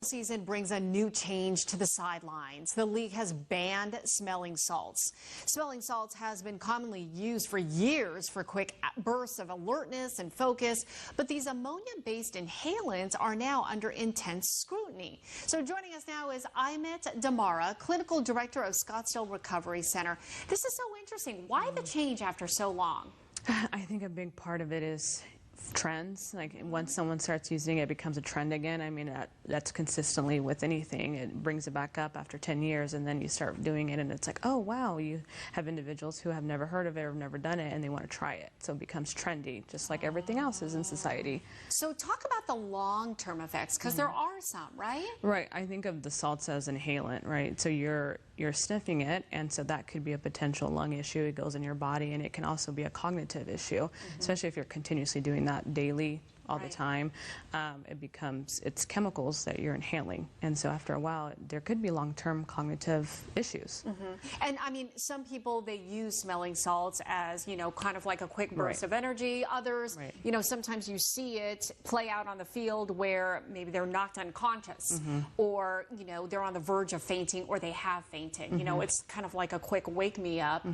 Season brings a new change to the sidelines. The league has banned smelling salts. Smelling salts has been commonly used for years for quick bursts of alertness and focus, but these ammonia-based inhalants are now under intense scrutiny. So joining us now is Aymet Demara, Clinical Director of Scottsdale Recovery Center. This is so interesting. Why the change after so long? I think a big part of it is trends. Like once someone starts using it, it becomes a trend again. I mean, that's consistently with anything. It brings it back up after 10 years, and then you start doing it, and it's like, oh wow, you have individuals who have never heard of it or have never done it, and they want to try it. So it becomes trendy, just like everything else is in society. So talk about the long-term effects, because there are some, right? Right. I think of the salts as inhalant, right? So you're sniffing it, and so that could be a potential lung issue. It goes in your body, and it can also be a cognitive issue, especially if you're continuously doing that daily all the time. It's chemicals that you're inhaling, and so after a while there could be long-term cognitive issues. And I mean, some people, they use smelling salts as, you know, kind of like a quick burst of energy. Others, you know, sometimes you see it play out on the field where maybe they're knocked unconscious, or, you know, they're on the verge of fainting, or they have fainted. You know, it's kind of like a quick wake me up.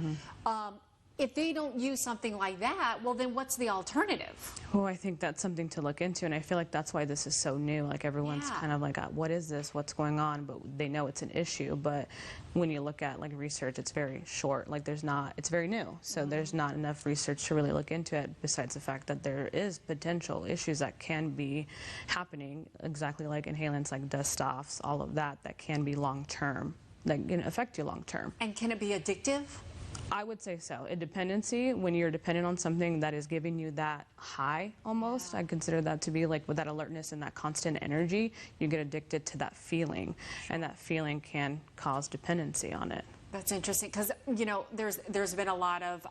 If they don't use something like that, well, then what's the alternative? Well, I think that's something to look into, and I feel like that's why this is so new. Like everyone's kind of like, what is this? What's going on? But they know it's an issue. But when you look at like research, it's very short. Like it's very new. So there's not enough research to really look into it, besides the fact that there is potential issues that can be happening, exactly like inhalants, like dust offs, all of that can be long-term, that can affect you long-term. And can it be addictive? I would say so. A dependency, when you're dependent on something that is giving you that high almost, I consider that to be like with that alertness and that constant energy, you get addicted to that feeling, and that feeling can cause dependency on it. That's interesting, because, you know, there's been a lot of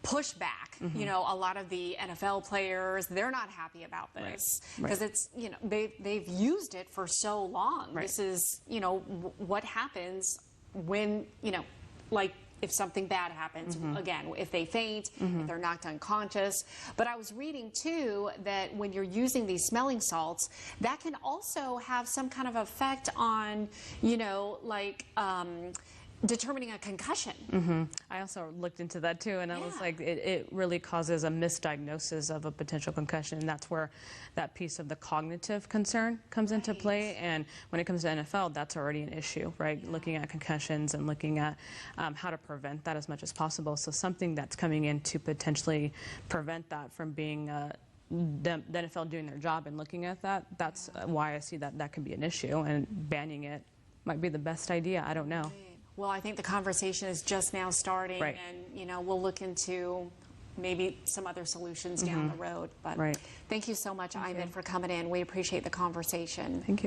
pushback. You know, a lot of the NFL players, they're not happy about this because it's, you know, they've used it for so long. This is, you know, what happens when, you know, like if something bad happens, again, if they faint, if they're knocked unconscious. But I was reading too that when you're using these smelling salts, that can also have some kind of effect on, you know, like determining a concussion. I also looked into that too, and I was like, it really causes a misdiagnosis of a potential concussion, and that's where that piece of the cognitive concern comes into play. And when it comes to NFL, that's already an issue, right? Looking at concussions and looking at how to prevent that as much as possible. So something that's coming in to potentially prevent that from being the NFL doing their job and looking at that, that's why I see that can be an issue, and banning it might be the best idea. I don't know. Well, I think the conversation is just now starting, and, you know, we'll look into maybe some other solutions down the road. But thank you so much, Aymet, for coming in. We appreciate the conversation. Thank you.